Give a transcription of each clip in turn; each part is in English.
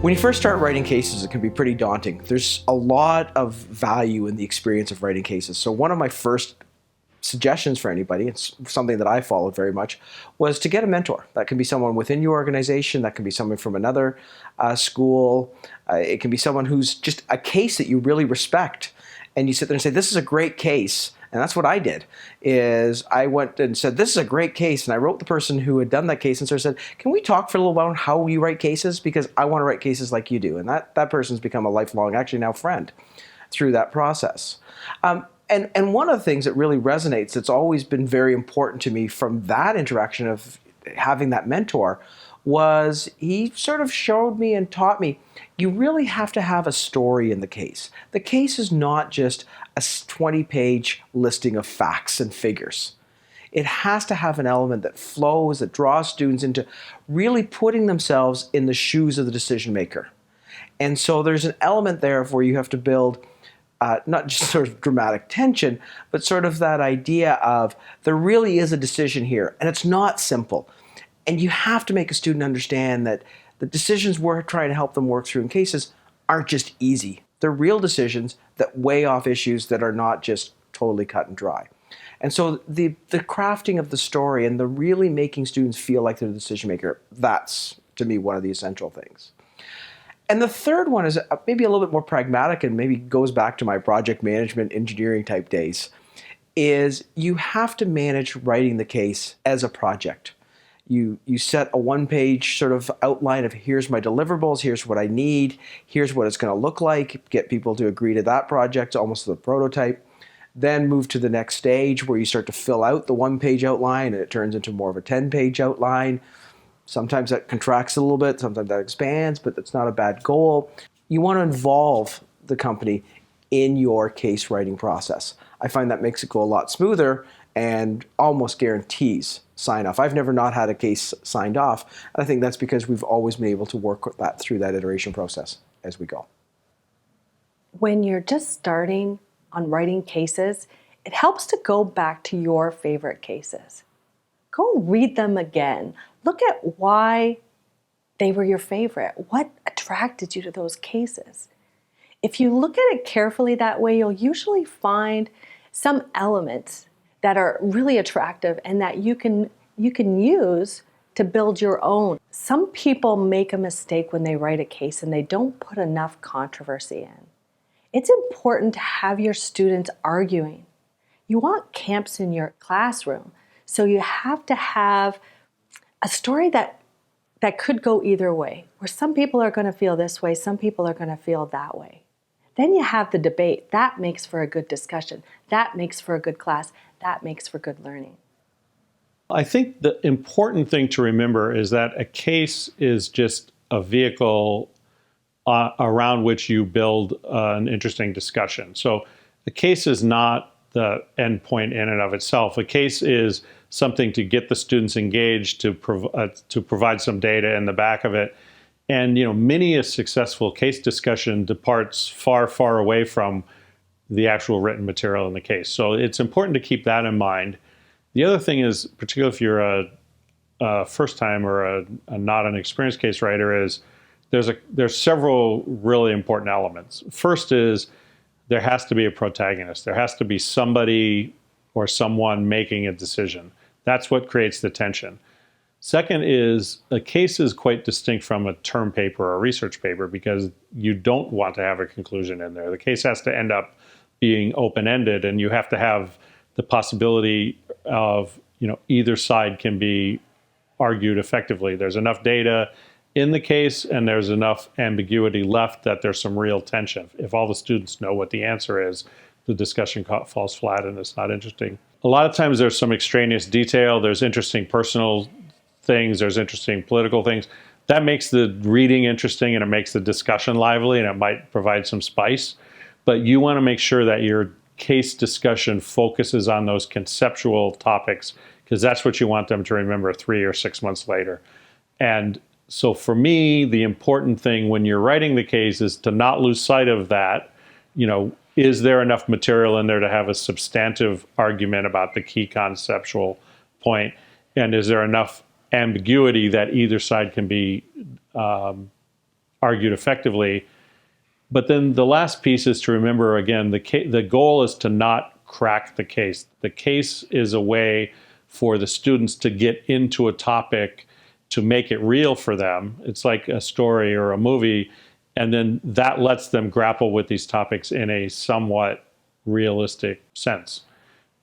When you first start writing cases, it can be pretty daunting. There's a lot of value in the experience of writing cases. So one of my first suggestions for anybody, it's something that I followed very much, was to get a mentor. That can be someone within your organization, that can be someone from another school, it can be someone who's just a case that you really respect. And you sit there and say, this is a great case. And that's what I did, is I went and said, this is a great case. And I wrote the person who had done that case and sort of said, can we talk for a little while on how you write cases? Because I want to write cases like you do. And that person's become a lifelong, actually now friend, through that process. And one of the things that really resonates, that's always been very important to me from that interaction of having that mentor, was he sort of showed me and taught me, you really have to have a story in the case. The case is not just a 20-page listing of facts and figures. It has to have an element that flows, that draws students into really putting themselves in the shoes of the decision maker. And so there's an element there of where you have to build not just sort of dramatic tension, but sort of that idea of there really is a decision here, and it's not simple. And you have to make a student understand that the decisions we're trying to help them work through in cases aren't just easy. They're real decisions that weigh off issues that are not just totally cut and dry. And so the crafting of the story and the really making students feel like they're the decision maker, that's, to me, one of the essential things. And the third one is maybe a little bit more pragmatic and maybe goes back to my project management engineering type days, is you have to manage writing the case as a project. You set a one-page sort of outline of here's my deliverables, here's what I need, here's what it's going to look like, get people to agree to that project, almost the prototype. Then move to the next stage where you start to fill out the one-page outline and it turns into more of a 10-page outline. Sometimes that contracts a little bit, sometimes that expands, but that's not a bad goal. You want to involve the company in your case writing process. I find that makes it go a lot smoother and almost guarantees sign off. I've never not had a case signed off. And I think that's because we've always been able to work that through that iteration process as we go. When you're just starting on writing cases, it helps to go back to your favorite cases. Go read them again. Look at why they were your favorite. What attracted you to those cases? If you look at it carefully that way, you'll usually find some elements that are really attractive and that you can use to build your own. Some people make a mistake when they write a case and they don't put enough controversy in. It's important to have your students arguing. You want camps in your classroom, so you have to have a story that could go either way, where some people are going to feel this way, some people are going to feel that way. Then you have the debate. That makes for a good discussion. That makes for a good class. That makes for good learning. I think the important thing to remember is that a case is just a vehicle around which you build an interesting discussion. So the case is not the end point in and of itself. A case is something to get the students engaged, to provide some data in the back of it. And many a successful case discussion departs far, far away from the actual written material in the case. So it's important to keep that in mind. The other thing is, particularly if you're a first time or a not an experienced case writer, is there's several really important elements. First is there has to be a protagonist. There has to be somebody or someone making a decision. That's what creates the tension. Second is a case is quite distinct from a term paper or a research paper because you don't want to have a conclusion in there. The case has to end up being open-ended, and you have to have the possibility of, either side can be argued effectively. There's enough data in the case and there's enough ambiguity left that there's some real tension. If all the students know what the answer is, the discussion falls flat and it's not interesting. A lot of times there's some extraneous detail, there's interesting personal things, there's interesting political things. That makes the reading interesting and it makes the discussion lively and it might provide some spice. But you want to make sure that your case discussion focuses on those conceptual topics because that's what you want them to remember 3 or 6 months later. And so for me, the important thing when you're writing the case is to not lose sight of that. Is there enough material in there to have a substantive argument about the key conceptual point? And is there enough ambiguity that either side can be argued effectively. But then the last piece is to remember, again, the goal is to not crack the case. The case is a way for the students to get into a topic, to make it real for them. It's like a story or a movie, and then that lets them grapple with these topics in a somewhat realistic sense.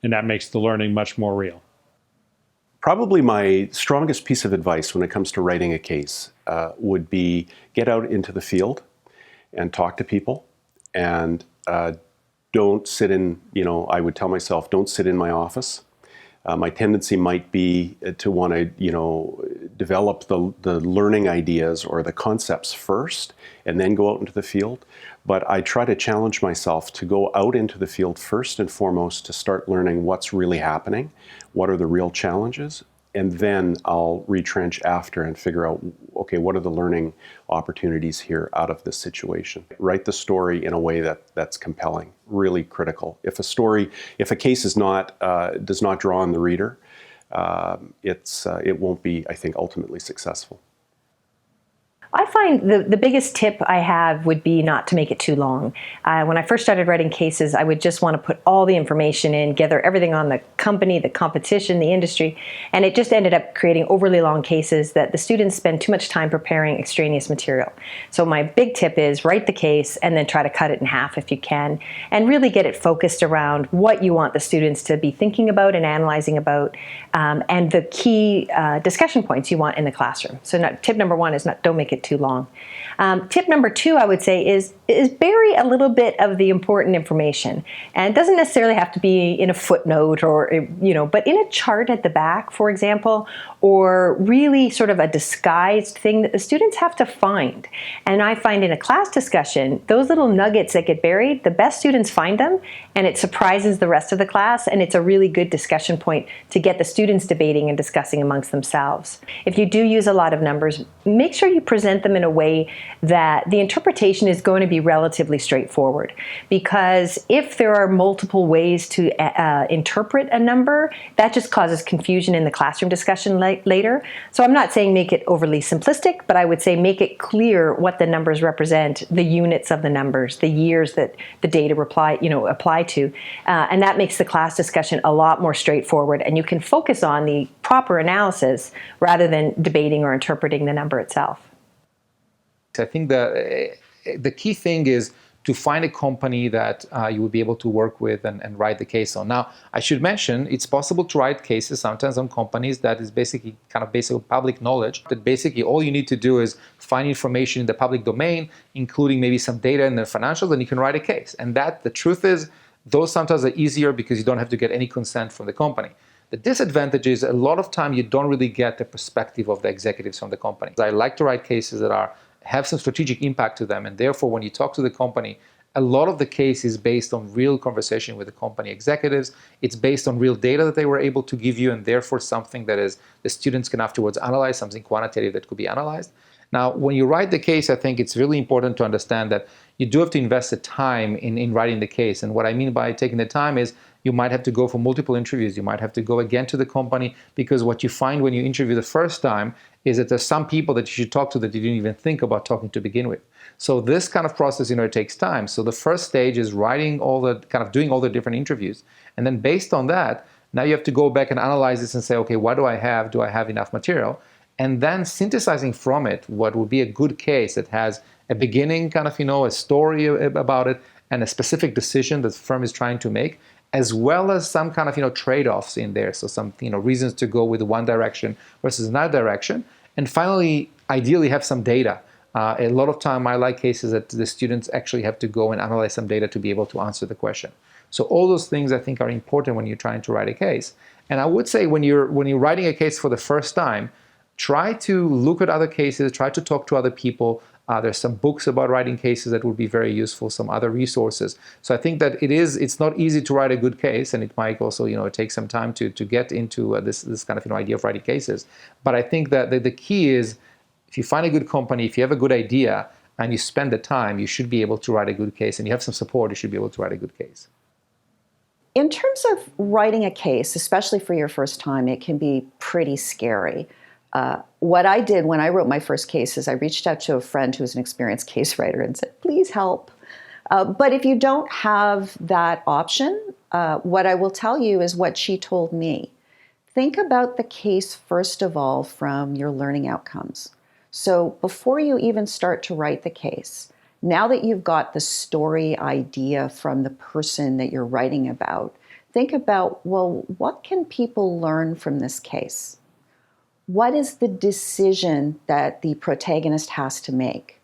And that makes the learning much more real. Probably my strongest piece of advice when it comes to writing a case would be get out into the field and talk to people, and don't sit in, I would tell myself, don't sit in my office. My tendency might be to want to, develop the learning ideas or the concepts first and then go out into the field. But I try to challenge myself to go out into the field first and foremost to start learning what's really happening, what are the real challenges, and then I'll retrench after and figure out, okay, what are the learning opportunities here out of this situation? Write the story in a way that's compelling, really critical. If a case is does not draw on the reader, it won't be, I think, ultimately successful. I find the biggest tip I have would be not to make it too long. When I first started writing cases, I would just want to put all the information in, gather everything on the company, the competition, the industry, and it just ended up creating overly long cases that the students spend too much time preparing extraneous material. So my big tip is write the case and then try to cut it in half if you can, and really get it focused around what you want the students to be thinking about and analyzing about, and the key discussion points you want in the classroom. So tip number one is don't make it too long. Tip number two, I would say, is bury a little bit of the important information. And it doesn't necessarily have to be in a footnote or, but in a chart at the back, for example, or really sort of a disguised thing that the students have to find. And I find in a class discussion, those little nuggets that get buried, the best students find them, and it surprises the rest of the class, and it's a really good discussion point to get the students debating and discussing amongst themselves. If you do use a lot of numbers, make sure you present them in a way that the interpretation is going to be relatively straightforward. Because if there are multiple ways to interpret a number, that just causes confusion in the classroom discussion later. So I'm not saying make it overly simplistic, but I would say make it clear what the numbers represent, the units of the numbers, the years that the data apply to. And that makes the class discussion a lot more straightforward, and you can focus on the proper analysis rather than debating or interpreting the number itself. I think the key thing is to find a company that you would be able to work with and write the case on. Now, I should mention, it's possible to write cases sometimes on companies that is basically kind of basic public knowledge, that basically all you need to do is find information in the public domain, including maybe some data in their financials, and you can write a case. And the truth is, those sometimes are easier because you don't have to get any consent from the company. The disadvantage is a lot of time you don't really get the perspective of the executives from the company. I like to write cases that have some strategic impact to them, and therefore when you talk to the company, a lot of the case is based on real conversation with the company executives. It's based on real data that they were able to give you, and therefore something that is the students can afterwards analyze, something quantitative that could be analyzed. Now, when you write the case, I think it's really important to understand that you do have to invest the time in writing the case. And what I mean by taking the time is you might have to go for multiple interviews. You might have to go again to the company, because what you find when you interview the first time is that there's some people that you should talk to that you didn't even think about talking to begin with. So this kind of process, it takes time. So the first stage is doing all the different interviews. And then based on that, now you have to go back and analyze this and say, okay, what do I have? Do I have enough material? And then synthesizing from it what would be a good case that has a beginning, a story about it, and a specific decision that the firm is trying to make, as well as some kind of trade-offs in there. So some reasons to go with one direction versus another direction. And finally, ideally have some data. A lot of time I like cases that the students actually have to go and analyze some data to be able to answer the question. So all those things I think are important when you're trying to write a case. And I would say when you're writing a case for the first time, try to look at other cases, try to talk to other people. There's some books about writing cases that would be very useful, some other resources. So I think that it's not easy to write a good case, and it might also take some time to get into this kind of idea of writing cases. But I think that the key is, if you find a good company, if you have a good idea, and you spend the time, you should be able to write a good case, and you have some support, you should be able to write a good case. In terms of writing a case, especially for your first time, it can be pretty scary. What I did when I wrote my first case is I reached out to a friend who was an experienced case writer and said, please help. But if you don't have that option, what I will tell you is what she told me. Think about the case, first of all, from your learning outcomes. So before you even start to write the case, now that you've got the story idea from the person that you're writing about, think about, well, what can people learn from this case? What is the decision that the protagonist has to make?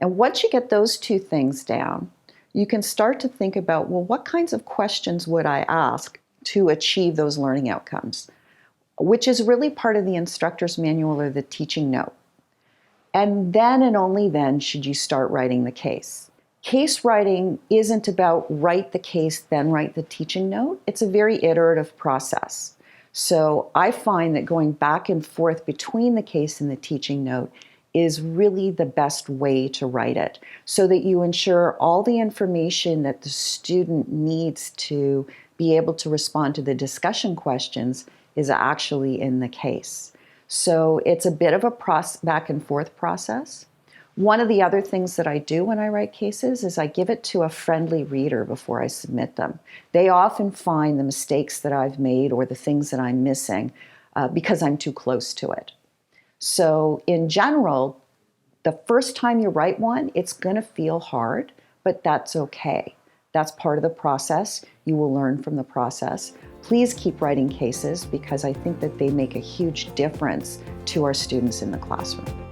And once you get those two things down, you can start to think about, well, what kinds of questions would I ask to achieve those learning outcomes? Which is really part of the instructor's manual or the teaching note. And then and only then should you start writing the case. Case writing isn't about write the case, then write the teaching note. It's a very iterative process. So I find that going back and forth between the case and the teaching note is really the best way to write it, so that you ensure all the information that the student needs to be able to respond to the discussion questions is actually in the case. So it's a bit of a back and forth process. One of the other things that I do when I write cases is I give it to a friendly reader before I submit them. They often find the mistakes that I've made or the things that I'm missing because I'm too close to it. So in general, the first time you write one, it's going to feel hard, but that's okay. That's part of the process. You will learn from the process. Please keep writing cases because I think that they make a huge difference to our students in the classroom.